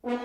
Okay,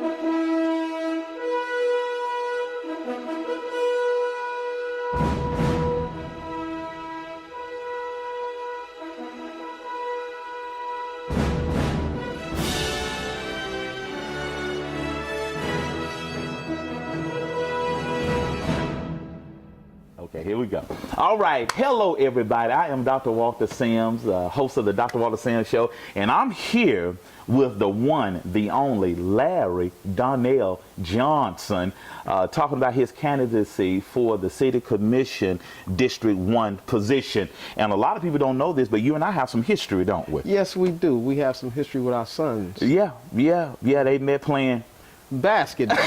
here we go. All right. Hello, everybody. I am Dr. Walter Sims, host of the Dr. Walter Sims Show, and I'm here with the one, the only Larry Donnell Johnson, talking about his candidacy for the City Commission District 1 position. And a lot of people don't know this, but you and I have some history, don't we? Yes, we do. We have some history with our sons. Yeah. They met playing basketball.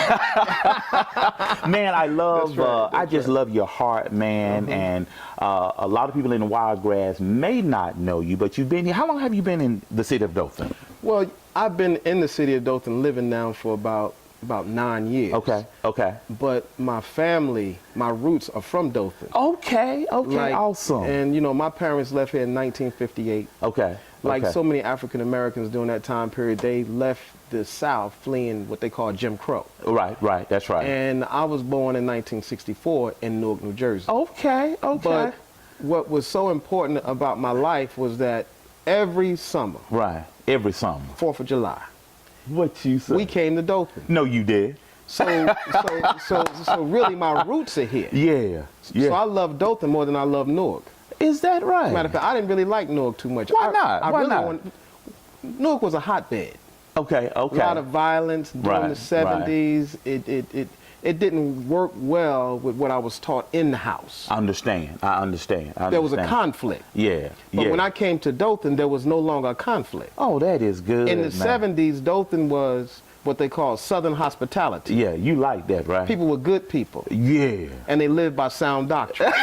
Man, I love, I just right. love your heart, man. And a lot of people in the Wiregrass may not know you, but you've been here. How long have you been in the city of Dothan? Well, I've been in the city of Dothan living now for about 9 years. Okay. But my family, my roots are from Dothan. Okay, awesome. And you know, my parents left here in 1958. Okay. Like so many African Americans during that time period, they left the South fleeing what they call Jim Crow. Right, that's right. And I was born in 1964 in Newark, New Jersey. Okay. But what was so important about my life was that every summer. Right, every summer. 4th of July. What you say? We came to Dothan. No, you did. So really my roots are here. Yeah. So I love Dothan more than I love Newark. Is that right? Matter of fact, I didn't really like Newark too much. Why not? Newark was a hotbed. Okay. A lot of violence during the 70s. Right. It didn't work well with what I was taught in the house. I understand. There was a conflict. Yeah. But when I came to Dothan, there was no longer a conflict. Oh, that is good. In the 70s, Dothan was what they call Southern hospitality. Yeah, you like that, right? People were good people. Yeah. And they lived by sound doctrine.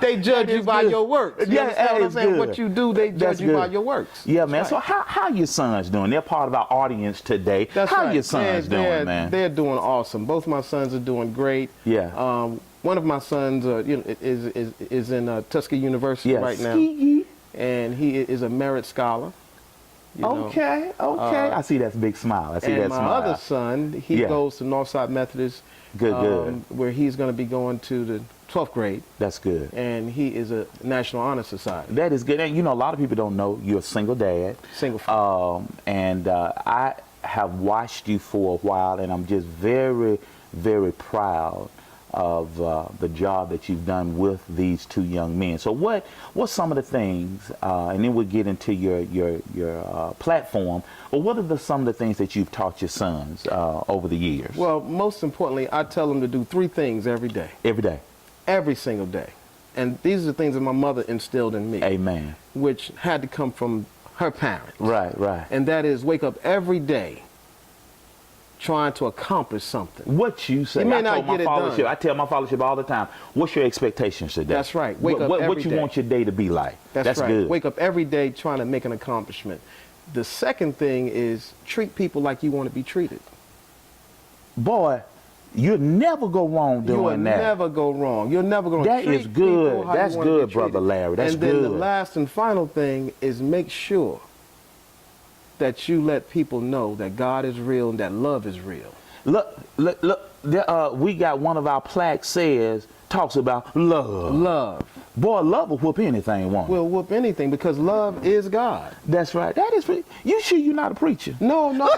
They judge you by your works. You understand what I'm saying? What you do, they judge you by your works. Yeah, man. So how your sons doing? They're part of our audience today. How your sons doing, man? They're doing awesome. Both my sons are doing great. Yeah. One of my sons is in Tuskegee University right now. And he is a merit scholar. Okay. I see that big smile. I see that smile. And my other son, he goes to Northside Methodist. Good. Where he's going to be going to the 12th grade. That's good. And he is a National Honor Society. That is good. And you know, a lot of people don't know you're a single dad. And I have watched you for a while, and I'm just very, very proud of the job that you've done with these two young men. So what's some of the things, and then we'll get into your platform, but what are some of the things that you've taught your sons over the years? Well, most importantly, I tell them to do 3 things every day. Every day? Every single day. And these are the things that my mother instilled in me. Amen. Which had to come from her parents. Right. And that is wake up every day trying to accomplish something. What you say? You may not get it done. I tell my followership all the time, what's your expectations today? That's right. Wake up every day. What you want your day to be like? That's right. Good. Wake up every day trying to make an accomplishment. The second thing is treat people like you want to be treated. Boy, you'll never go wrong doing that. You'll never go wrong. You'll never go wrong. That is good. That's good, Brother Larry. That's good. And then the last and final thing is make sure that you let people know that God is real and that love is real. Look. We got one of our plaques talks about love. Love. Boy, love will whoop anything, won't it? Will whoop anything because love is God. That's right. That is. You sure you're not a preacher? No, I'm not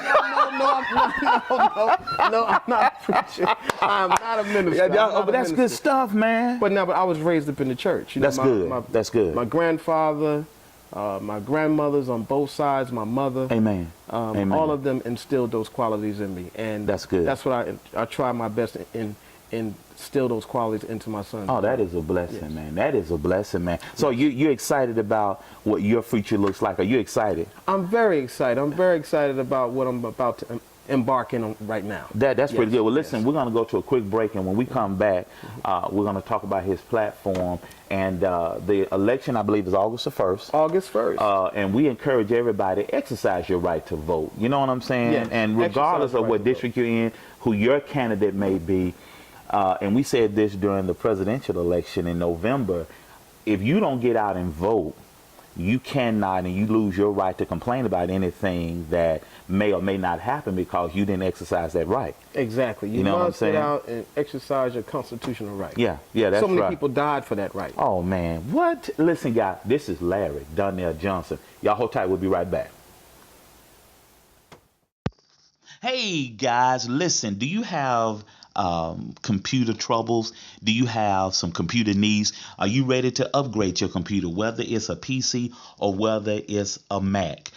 a preacher. I'm not a minister. But that's good stuff, man. But I was raised up in the church. That's good. That's good. My grandfather, my grandmothers on both sides, my mother. Amen. Amen. All of them instilled those qualities in me, and that's good. That's what I try my best in instill those qualities into my son. Oh, that is a blessing, man. That is a blessing, man. So you're excited about what your future looks like. Are you excited? I'm very excited. I'm very excited about what I'm about to embark in right now. That's pretty good. Well, listen, we're going to go to a quick break, and when we come back, we're going to talk about his platform. And the election, I believe, is August the 1st. August 1st. And we encourage everybody to exercise your right to vote. You know what I'm saying? Yes. And regardless of what district you're in, who your candidate may be, and we said this during the presidential election in November, if you don't get out and vote, you cannot and you lose your right to complain about anything that may or may not happen because you didn't exercise that right. Exactly. You know what I'm must get saying? out and exercise your constitutional right. Yeah, that's right. So many people died for that right. Oh, man. What? Listen, guys, this is Larry Donnell Johnson. Y'all hold tight. We'll be right back. Hey, guys, listen. Do you have computer troubles? Do you have some computer needs? Are you ready to upgrade your computer, whether it's a PC or whether it's a Mac?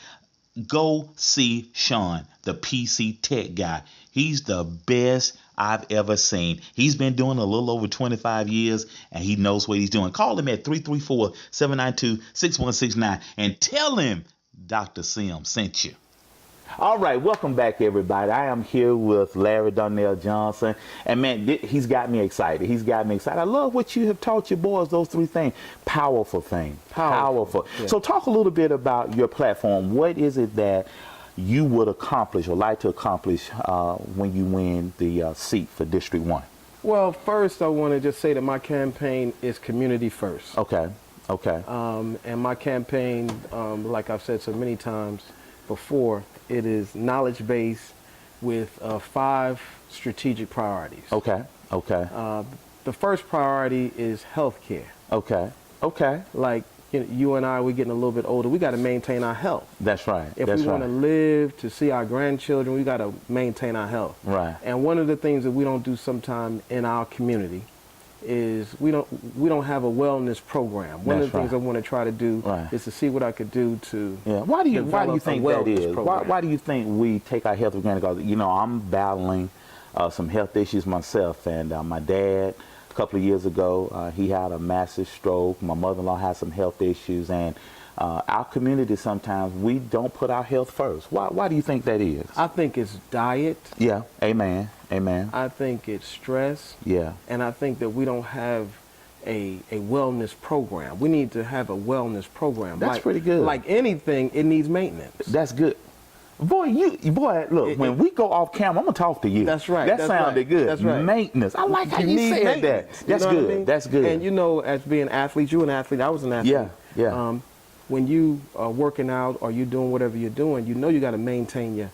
Go see Sean, the PC tech guy. He's the best I've ever seen. He's been doing a little over 25 years, and he knows what he's doing. Call him at 334-792-6169 and tell him Dr. Sim sent you. All right, welcome back, everybody. I am here with Larry Donnell Johnson, and man, he's got me excited. He's got me excited. I love what you have taught your boys, those three things. Powerful thing. Powerful. Yeah. So talk a little bit about your platform. What is it that you would accomplish or like to accomplish when you win the seat for District 1? Well, first, I want to just say that my campaign is community first. Okay. And my campaign, like I've said so many times before, it is knowledge-based with 5 strategic priorities. Okay. The first priority is healthcare. Okay. Like you and I, we're getting a little bit older. We got to maintain our health. That's right. If we want to live to see our grandchildren, we got to maintain our health. Right. And one of the things that we don't do sometime in our community is we don't have a wellness program. One of the things I want to try to do is to see what I could do to Why do you think that is? Why do you think we take our health for granted? Because I'm battling some health issues myself, and my dad a couple of years ago he had a massive stroke. My mother-in-law has some health issues, and our community sometimes we don't put our health first. Why do you think that is? I think it's diet. Yeah. Amen. I think it's stress. Yeah. And I think that we don't have a wellness program. We need to have a wellness program. That's pretty good. Like anything, it needs maintenance. That's good. Boy, look, when we go off camera, I'm going to talk to you. That's right. That sounded good. That's right. Maintenance. I like how you said that. That's good. I mean? That's good. And as being an athlete, you an athlete, I was an athlete. Yeah. When you are working out or you doing whatever you're doing, you got to maintain your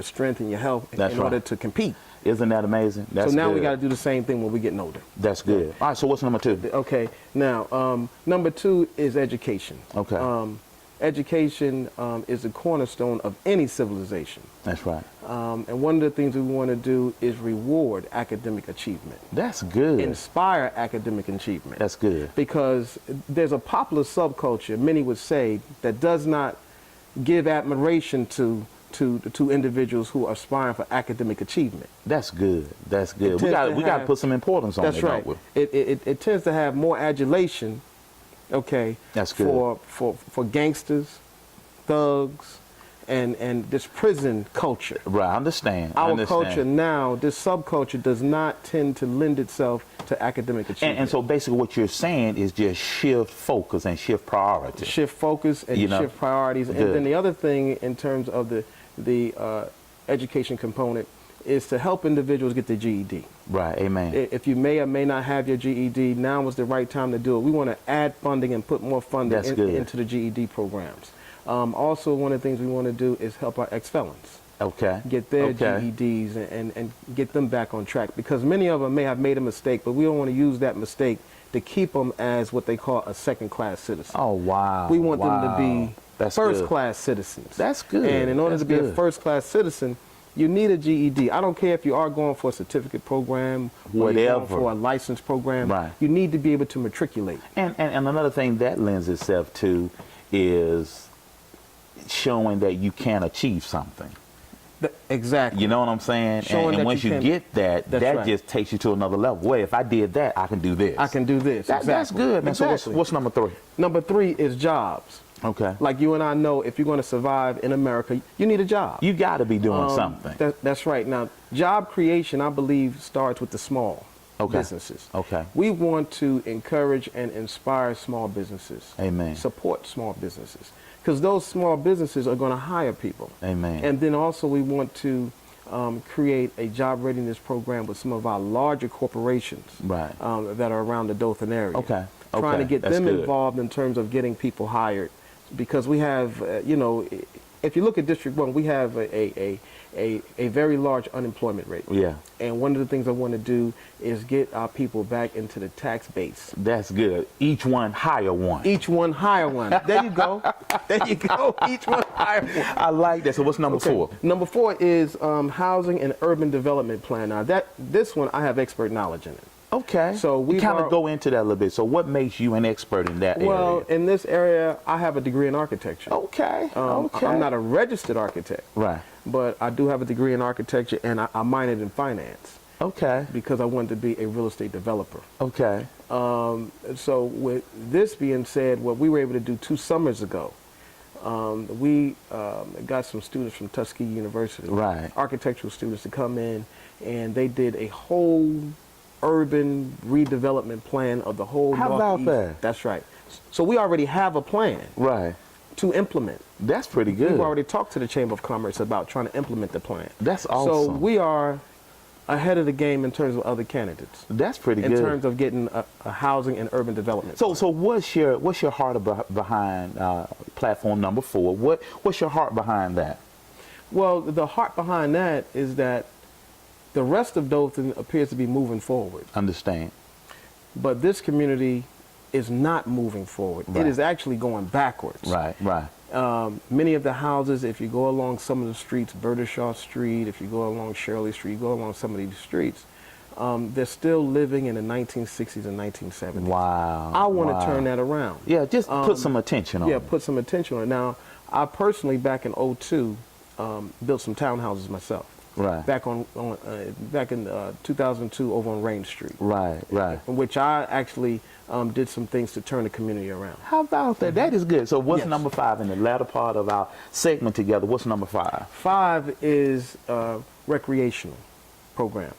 strength and your health in order to compete. Isn't that amazing? So now we got to do the same thing when we're getting older. That's good. All right, so what's number 2? Okay, now number 2 is education. Okay. Education is the cornerstone of any civilization. That's right. And one of the things we want to do is reward academic achievement. That's good. Inspire academic achievement. That's good. Because there's a popular subculture, many would say, that does not give admiration to individuals who are aspiring for academic achievement. That's good. That's good. We got to put some importance on it. That's right. It tends to have more adulation. Okay. That's good. For gangsters, thugs, and this prison culture. Right. I understand. Our culture now, this subculture, does not tend to lend itself to academic achievement. And so basically what you're saying is just shift focus and shift priorities. Shift focus and shift priorities. Good. And then the other thing in terms of the education component is to help individuals get their GED. Right, amen. If you may or may not have your GED, now is the right time to do it. We want to add funding and put more funding into the GED programs. Also, one of the things we want to do is help our ex-felons. Okay. Get their GEDs and get them back on track, because many of them may have made a mistake, but we don't want to use that mistake to keep them as what they call a second-class citizen. Oh, wow. We want them to be first-class citizens. That's good. And in order to be a first-class citizen, you need a GED. I don't care if you are going for a certificate program, or you're going for a license program. Right. You need to be able to matriculate. And another thing that lends itself to is showing that you can achieve something. Exactly. You know what I'm saying? And once you get that, that just takes you to another level. Well, if I did that, I can do this. I can do this. That's good, man. Exactly. So what's number 3? Number 3 is jobs. Okay. Like you and I know, if you're going to survive in America, you need a job. You got to be doing something. That's right. Now, job creation, I believe, starts with the small businesses. Okay. We want to encourage and inspire small businesses. Amen. Support small businesses, because those small businesses are going to hire people. Amen. And then also we want to create a job readiness program with some of our larger corporations that are around the Dothan area. Okay. trying to get That's them good. involved in terms of getting people hired, because we have, you know, if you look at District 1, we have a very large unemployment rate. Yeah. And one of the things I want to do is get our people back into the tax base. That's good. Each one hire one. Each one hire one. There you go. There you go. Each one hire one. I like that. So what's number 4? Number 4 is housing and urban development plan. Now this one I have expert knowledge in it. Okay. So we kind of go into that a little bit. So what makes you an expert in that area? Well, in this area, I have a degree in architecture. Okay. Okay. I'm not a registered architect. Right. But I do have a degree in architecture, and I minored in finance. Okay. Because I wanted to be a real estate developer. Okay. So with this being said, what we were able to do 2 summers ago, we got some students from Tuskegee University, right, architectural students, to come in, and they did a whole urban redevelopment plan of the whole How Northeast. about that? That's right. So we already have a plan, right, to implement. That's pretty good. We've already talked to the Chamber of Commerce about trying to implement the plan. That's awesome. So we are ahead of the game in terms of other candidates. That's pretty good. In terms of getting a housing and urban development. So what's your heart behind platform number 4? What's your heart behind that? Well, the heart behind that is that the rest of Dothan appears to be moving forward. Understand. But this community is not moving forward. Right. It is actually going backwards. Right, right. Many of the houses, if you go along some of the streets, Berdershaw Street, if you go along Shirley Street, you go along some of these streets, they're still living in the 1960s and 1970s. Wow. I want to turn that around. Yeah, just put some attention on it. Yeah, put some attention on it. Now, I personally, back in '02, built some townhouses myself. Right. Back in 2002 over on Rain Street. Right, right. In which I actually did some things to turn the community around. How about that? That is good. So what's Yes. number 5 in the latter part of our segment together? What's number 5? 5 is recreational program.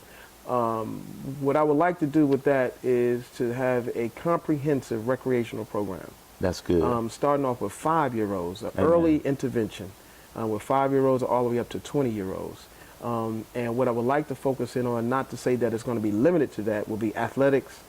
What I would like to do with that is to have a comprehensive recreational program. That's good. Starting off with 5-year-olds, early intervention with 5-year-olds all the way up to 20-year-olds. And what I would like to focus in on, not to say that it's going to be limited to that, will be athletics,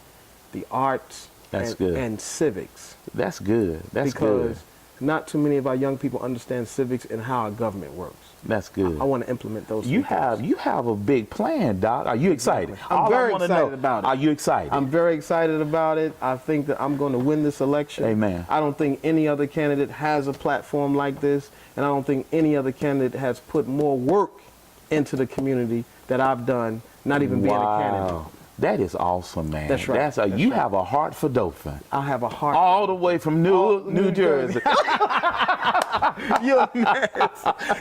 the arts, and civics. That's good. That's because good. not too many of our young people understand civics and how our government works. That's good. I want to implement those. You have a big plan, Doc. Are you excited? I'm very excited about it. Are you excited? I'm very excited about it. I think that I'm going to win this election. Amen. I don't think any other candidate has a platform like this, and I don't think any other candidate has put more work into the community that I've done, not even being a candidate. That is awesome, man. That's right. You have a heart for Dothan. I have a heart. All the way from New Jersey.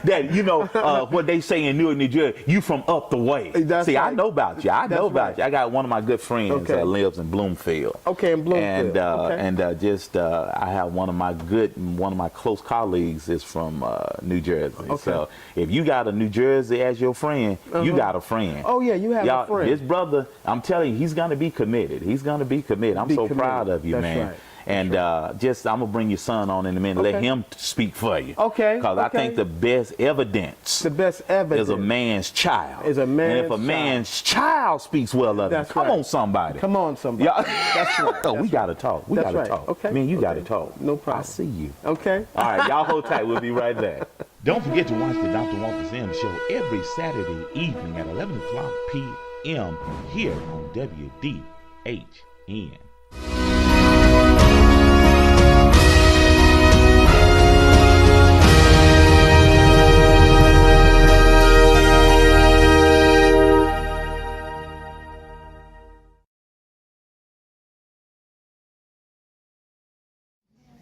That, you know, what they say in Newark, New Jersey, you from up the way. That's See, right. I know about you. I know about you. I got one of my good friends lives in Bloomfield. Okay, in Bloomfield. I have one of my close colleagues is from New Jersey. Okay. So if you got a New Jersey as your friend, you got a friend. Oh yeah, you have a friend. His brother, I'm telling you, he's gonna be committed. He's gonna be committed. I'm so proud of you, man. Right. And I'm gonna bring your son on in a minute. Let him speak for you. Okay. Because I think the best evidence is a man's child. And if a man's child speaks well of him, come on, somebody. Come on, somebody. Yeah. That's right. Oh, we gotta talk. We gotta talk. Okay. I mean, you gotta talk. No problem. I see you. Okay. All right, y'all hold tight. We'll be right back. Don't forget to watch the Dr. Walters M show every Saturday evening at 11 o'clock p.m. here on WDHN.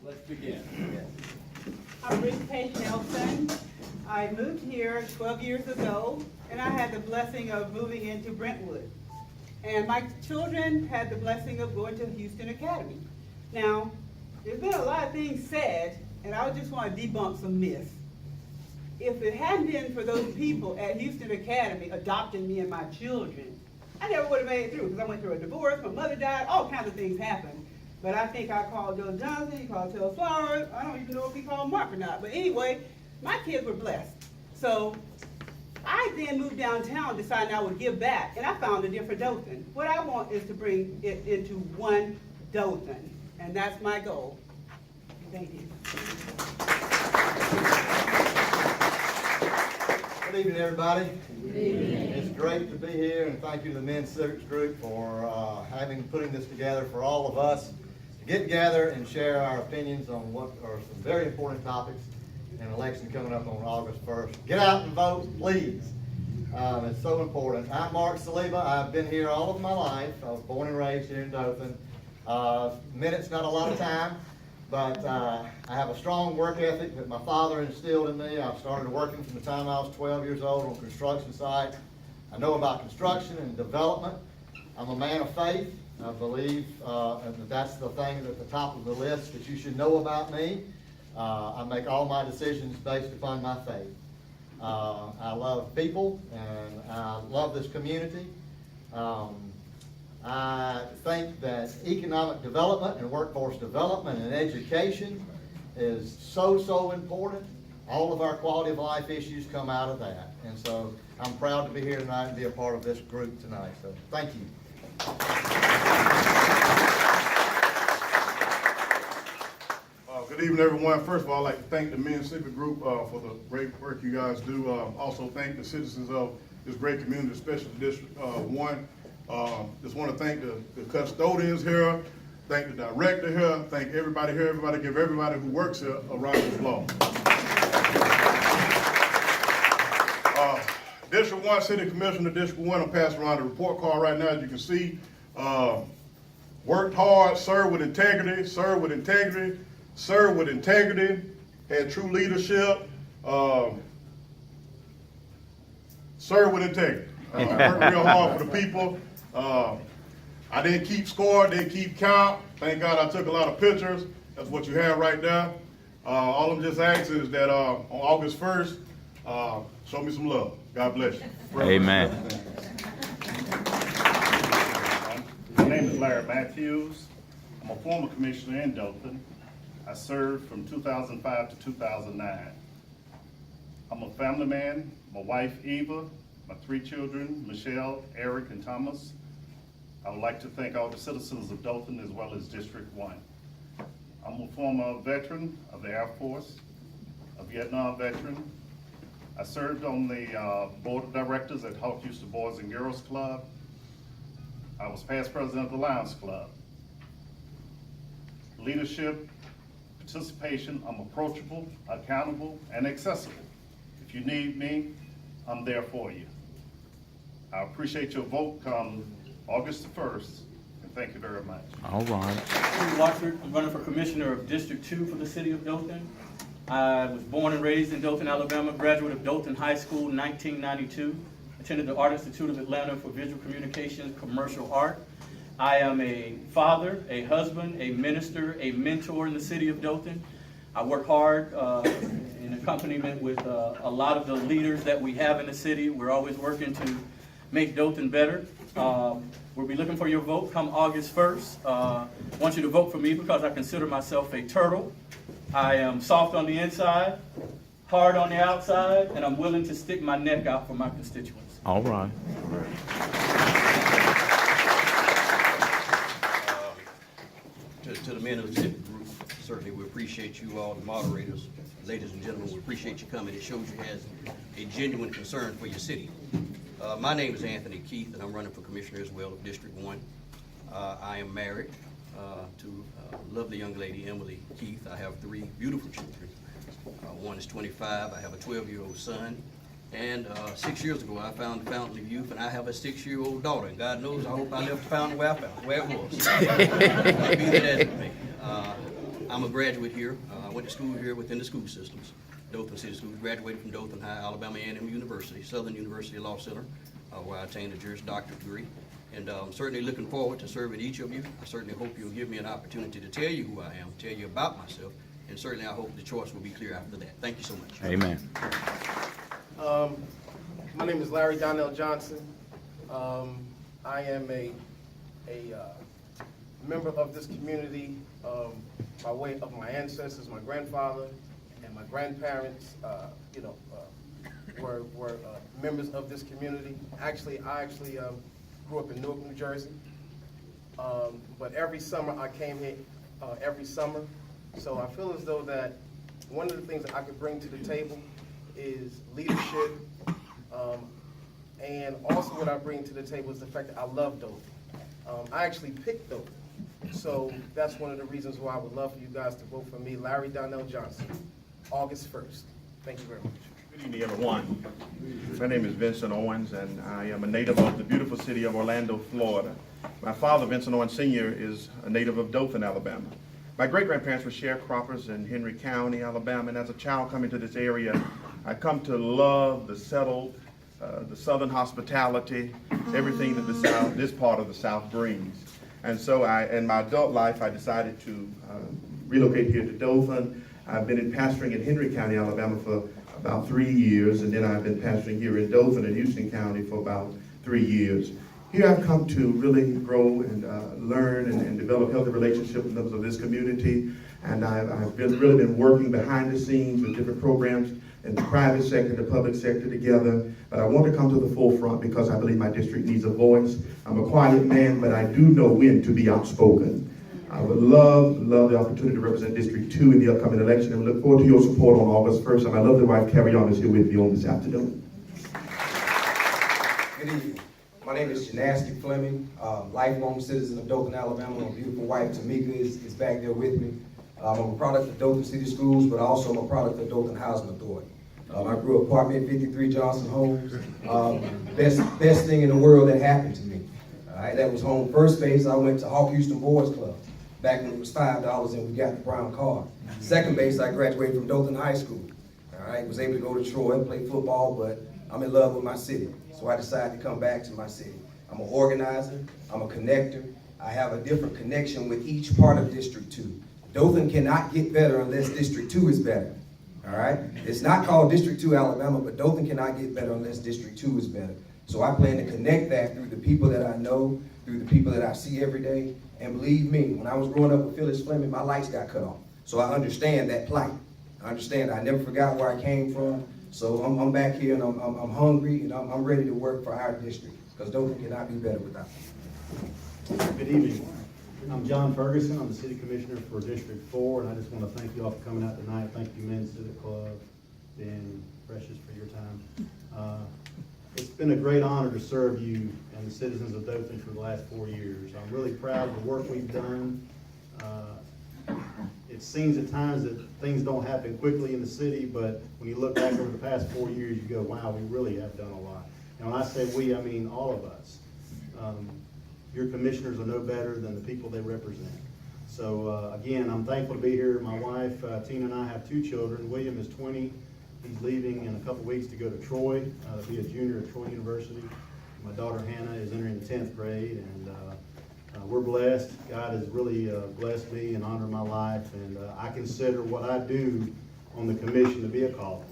Let's begin. I'm Ruth Nelson. I moved here 12 years ago, and I had the blessing of moving into Brentwood. And my children had the blessing of going to Houston Academy. Now, there's been a lot of things said, and I just want to debunk some myths. If it hadn't been for those people at Houston Academy adopting me and my children, I never would have made it through, because I went through a divorce, my mother died, all kinds of things happened. But I think I called Joe Johnson, he called Tell Flowers, I don't even know if he called Mark or not. But anyway, my kids were blessed. So I then moved downtown, deciding I would give back, and I found a different Dothan. What I want is to bring it into one Dothan. And that's my goal. Thank you. Good evening, everybody. Good evening. It's great to be here, and thank you to the Men's Civics Group for putting this together for all of us to get together and share our opinions on what are some very important topics in an election coming up on August 1st. Get out and vote, please. It's so important. I'm Mark Saliba. I've been here all of my life. I was born and raised here in Dothan. Minutes, not a lot of time. But I have a strong work ethic that my father instilled in me. I started working from the time I was 12 years old on construction sites. I know about construction and development. I'm a man of faith. I believe that's the thing at the top of the list that you should know about me. I make all my decisions based upon my faith. I love people and I love this community. I think that economic development and workforce development and education is so important. All of our quality of life issues come out of that. And so I'm proud to be here tonight and be a part of this group tonight. So thank you. Good evening, everyone. First of all, I'd like to thank the Men's Civic Group for the great work you guys do. Also thank the citizens of this great community, especially District 1. Just want to thank the custodians here, thank the director here, thank everybody here, give everybody who works here a round of applause. District 1 City Commissioner, District 1, I'm passing around the report card right now. As you can see, worked hard, served with integrity, served with integrity, served with integrity, had true leadership, served with integrity. Worked real hard for the people. I didn't keep score, didn't keep count. Thank God I took a lot of pictures. That's what you have right there. All I'm just asking is that on August 1st, show me some love. God bless you. Amen. My name is Larry Matthews. I'm a former commissioner in Dothan. I served from 2005 to 2009. I'm a family man. My wife, Eva, my 3 children, Michelle, Eric, and Thomas. I would like to thank all the citizens of Dothan as well as District 1. I'm a former veteran of the Air Force, a Vietnam veteran. I served on the board of directors at Hawk Houston Boys and Girls Club. I was past president of the Lions Club. Leadership, participation, I'm approachable, accountable, and accessible. If you need me, I'm there for you. I appreciate your vote come August the 1st, and thank you very much. All right. I'm Watford. I'm running for Commissioner of District 2 for the City of Dothan. I was born and raised in Dothan, Alabama, graduate of Dothan High School in 1992. Attended the Art Institute of Atlanta for Visual Communications, Commercial Art. I am a father, a husband, a minister, a mentor in the City of Dothan. I work hard in accompaniment with a lot of the leaders that we have in the city. We're always working to make Dothan better. We'll be looking for your vote come August 1st. I want you to vote for me because I consider myself a turtle. I am soft on the inside, hard on the outside, and I'm willing to stick my neck out for my constituents. All right. To the men of the civic group, certainly we appreciate you all, the moderators. Ladies and gentlemen, we appreciate you coming. It shows you has a genuine concern for your city. My name is Anthony Keith, and I'm running for commissioner as well of District 1. I am married to a lovely young lady, Emily Keith. I have 3 beautiful children. One is 25. I have a 12-year-old son. And 6 years ago, I found the Fountain of Youth, and I have a 6-year-old daughter. And God knows, I hope I left the fountain where I found it, where it was. Be that as it may. I'm a graduate here. I went to school here within the school systems. Dothan City Schools, graduated from Dothan High, Alabama A&M University, Southern University Law Center, where I attained a Juris Doctorate degree. And I'm certainly looking forward to serving each of you. I certainly hope you'll give me an opportunity to tell you who I am, tell you about myself, and certainly I hope the choice will be clear after that. Thank you so much. Amen. My name is Larry Donnell Johnson. I am a member of this community by way of my ancestors. My grandfather and my grandparents, were members of this community. I grew up in Newark, New Jersey. But every summer I came here every summer. So I feel as though that one of the things that I could bring to the table is leadership, and also what I bring to the table is the fact that I love Dothan. I actually picked Dothan. So that's one of the reasons why I would love for you guys to vote for me, Larry Donnell Johnson, August 1st. Thank you very much. Good evening, everyone. My name is Vincent Owens, and I am a native of the beautiful city of Orlando, Florida. My father, Vincent Owens Sr., is a native of Dothan, Alabama. My great-grandparents were sharecroppers in Henry County, Alabama, and as a child coming to this area, I come to love the settled, the southern hospitality, everything that this part of the South brings. And so in my adult life, I decided to relocate here to Dothan. I've been pastoring in Henry County, Alabama for about 3 years, and then I've been pastoring here in Dothan and Houston County for about 3 years. Here I've come to really grow and learn and develop healthy relationships with members of this community, and I've really been working behind the scenes with different programs in the private sector, the public sector together. But I want to come to the forefront because I believe my district needs a voice. I'm a quiet man, but I do know when to be outspoken. I would love the opportunity to represent District 2 in the upcoming election, and look forward to your support on August 1st. And my lovely wife, Carrie On, is here with me on this afternoon. Good evening. My name is Janasky Fleming, lifelong citizen of Dothan, Alabama. My beautiful wife, Tamme, is back there with me. I'm a product of Dothan City Schools, but also I'm a product of Dothan Housing Authority. I grew up apartment 53 Johnson Homes. Best thing in the world that happened to me. All right, that was home first base. I went to Hawk Houston Boys Club back when it was $5 and we got the brown card. Second base, I graduated from Dothan High School. All right, was able to go to Troy and play football, but I'm in love with my city. So I decided to come back to my city. I'm an organizer, I'm a connector. I have a different connection with each part of District 2. Dothan cannot get better unless District 2 is better. All right? It's not called District 2 Alabama, but Dothan cannot get better unless District 2 is better. So I plan to connect that through the people that I know, through the people that I see every day. And believe me, when I was growing up with Phyllis Fleming, my lights got cut off. So I understand that plight. I understand. I never forgot where I came from. So I'm back here and I'm hungry and I'm ready to work for our district because Dothan cannot be better without me. Good evening. I'm John Ferguson. I'm the City Commissioner for District 4, and I just want to thank you all for coming out tonight. Thank you, Men's Civic Club, Ben, Precious, for your time. It's been a great honor to serve you and the citizens of Dothan for the last 4 years. I'm really proud of the work we've done. It seems at times that things don't happen quickly in the city, but when you look back over the past 4 years, you go, wow, we really have done a lot. And when I say we, I mean all of us. Your commissioners are no better than the people they represent. So again, I'm thankful to be here. My wife, Tina, and I have 2 children. William is 20. He's leaving in a couple weeks to go to Troy, to be a junior at Troy University. My daughter, Hannah, is entering the 10th grade, and we're blessed. God has really blessed me and honored my life, and I consider what I do on the commission to be a calling.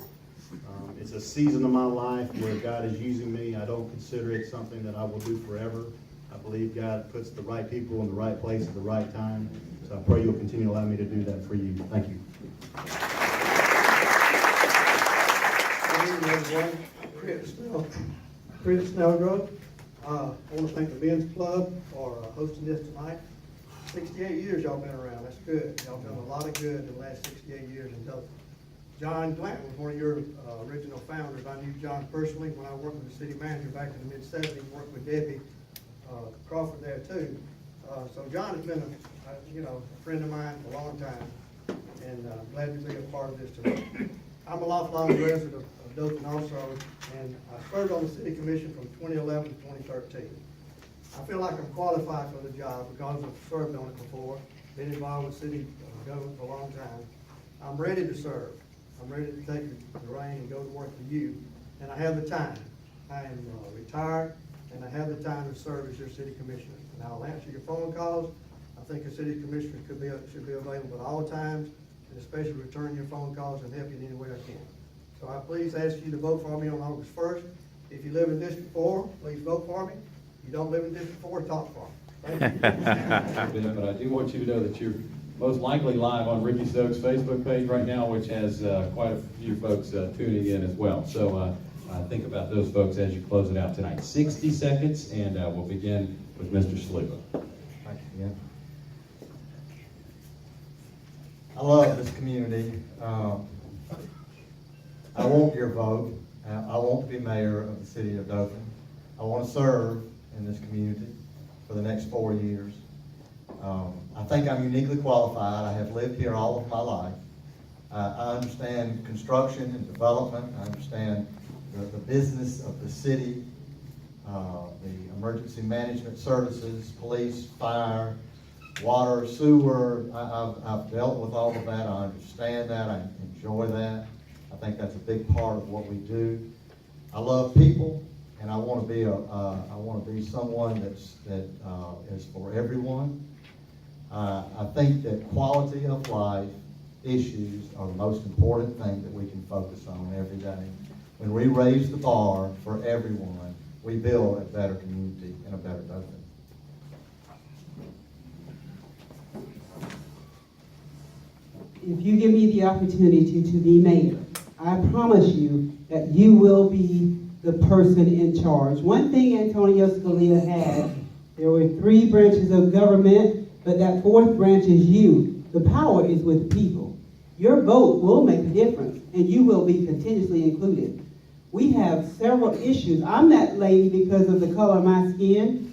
It's a season of my life where God is using me. I don't consider it something that I will do forever. I believe God puts the right people in the right place at the right time. So I pray you'll continue to allow me to do that for you. Thank you. Good evening, everyone. Chris Snellgrove. I want to thank the Men's Club for hosting this tonight. 68 years y'all been around. That's good. Y'all done a lot of good in the last 68 years in Dothan. John Glanton was one of your original founders. I knew John personally when I worked with the city manager back in the mid-70s, worked with Debbie Crawford there too. So John has been a friend of mine for a long time, and glad to be a part of this tonight. I'm a lifelong resident of Dothan also, and I served on the city commission from 2011 to 2013. I feel like I'm qualified for the job because I've served on it before, been involved with city government for a long time. I'm ready to serve. I'm ready to take the reign and go to work for you, and I have the time. I am retired, and I have the time to serve as your city commissioner. And I'll answer your phone calls. I think a city commissioner should be available at all times, and especially return your phone calls and help you in any way I can. So I please ask you to vote for me on August 1st. If you live in District 4, please vote for me. If you don't live in District 4, talk for me. Thank you. But I do want you to know that you're most likely live on Ricky Stokes' Facebook page right now, which has quite a few folks tuning in as well. So think about those folks as you close it out tonight. 60 seconds, and we'll begin with Mr. Sliwa. Thank you again. I love this community. I want your vote. I want to be mayor of the city of Dothan. I want to serve in this community for the next 4 years. I think I'm uniquely qualified. I have lived here all of my life. I understand construction and development. I understand the business of the city, the emergency management services, police, fire, water, sewer. I've dealt with all of that. I understand that. I enjoy that. I think that's a big part of what we do. I love people, and I want to be someone that is for everyone. I think that quality of life issues are the most important thing that we can focus on every day. When we raise the bar for everyone, we build a better community and a better Dothan. If you give me the opportunity to be mayor, I promise you that you will be the person in charge. One thing Antonio Scalia had, there were 3 branches of government, but that 4th branch is you. The power is with people. Your vote will make a difference, and you will be continuously included. We have several issues. I'm that lady because of the color of my skin.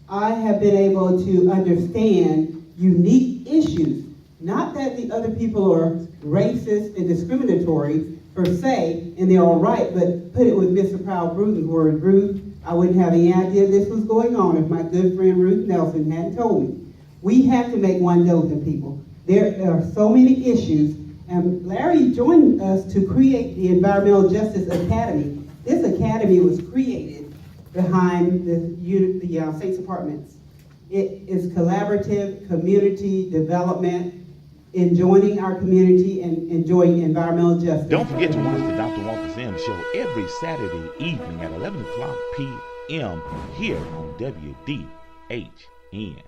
I have been able to understand unique issues. Not that the other people are racist and discriminatory per se in their own right, but put it with Mr. Proud Bruton's word, Ruth, I wouldn't have any idea this was going on if my good friend Ruth Nelson hadn't told me. We have to make one Dothan, people. There are so many issues, and Larry joined us to create the Environmental Justice Academy. This academy was created behind the State's Apartments. It is collaborative community development, enjoying our community and enjoying environmental justice. Don't forget to watch the Dr. Walter Sims Show every Saturday evening at 11 o'clock p.m. here on WDHN.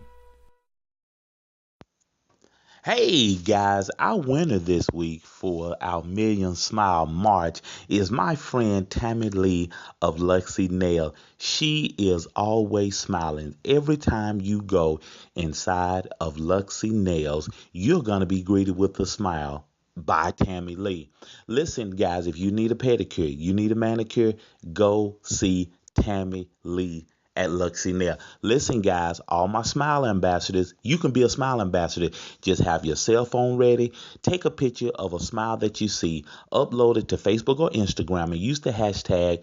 Hey guys, our winner this week for our Million Smile March is my friend Tamme Lee of Luxy Nail. She is always smiling. Every time you go inside of Luxy Nails, you're going to be greeted with a smile by Tamme Lee. Listen guys, if you need a pedicure, you need a manicure, go see Tamme Lee at Luxy Nail. Listen guys, all my smile ambassadors, you can be a smile ambassador. Just have your cell phone ready, take a picture of a smile that you see, upload it to Facebook or Instagram, and use the hashtag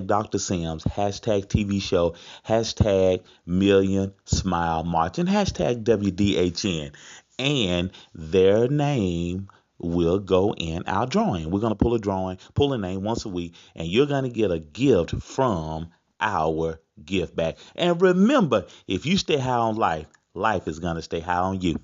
Dr. Sims, hashtag TV show, hashtag Million Smile March, and hashtag WDHN, and their name will go in our drawing. We're going to pull a name once a week, and you're going to get a gift from our gift back. And remember, if you stay high on life, life is going to stay high on you.